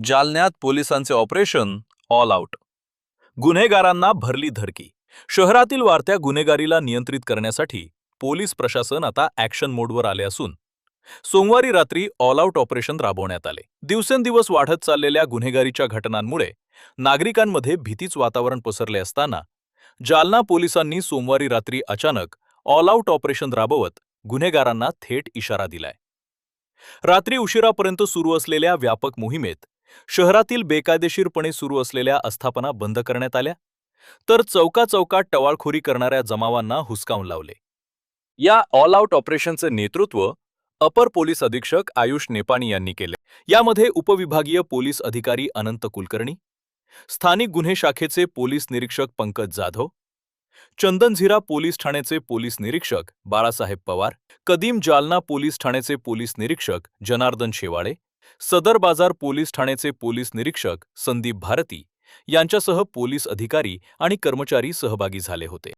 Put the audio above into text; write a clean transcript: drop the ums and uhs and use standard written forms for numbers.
जालन्यात पोलिसांचे operation all out. गुन्हेगारांना भरली धडकी. शहरातील वाढत्या गुन्हेगारीला नियंत्रित करण्यासाठी पोलीस प्रशासन आता ॲक्शन मोडवर आले असून सोमवारी रात्री ऑल आउट ऑपरेशन राबवण्यात आले. दिवसेंदिवस वाढत चाललेल्या गुन्हेगारीच्या घटनांमुळे नागरिकांमध्ये भीतीच वातावरण पसरले असताना जालना पोलिसांनी सोमवारी रात्री अचानक ऑल आउट ऑपरेशन राबवत गुन्हेगारांना थेट इशारा दिलाय. रात्री उशिरापर्यंत सुरू असलेल्या व्यापक मोहिमेत शहरातील बेकायदेशीरपणे सुरू असलेल्या आस्थापना बंद करण्यात आल्या, तर चौकाचौकात टवाळखोरी करणाऱ्या जमावांना हुसकावून लावले. या ऑल आउट ऑपरेशनचे नेतृत्व अपर पोलीस अधीक्षक आयुष नेपानी यांनी केले. यामध्ये उपविभागीय पोलीस अधिकारी अनंत कुलकर्णी, स्थानिक गुन्हे शाखेचे पोलीस निरीक्षक पंकज जाधव, चंदनझिरा पोलीस ठाण्याचे पोलीस निरीक्षक बाळासाहेब पवार, कदीम जालना पोलीस ठाण्याचे पोलीस निरीक्षक जनार्दन शेवाळे, सदर बाजार पोलीस ठाण्याचे पोलीस निरीक्षक संदीप भारती यांच्यासह पोलीस अधिकारी आणि कर्मचारी सहभागी झाले होते.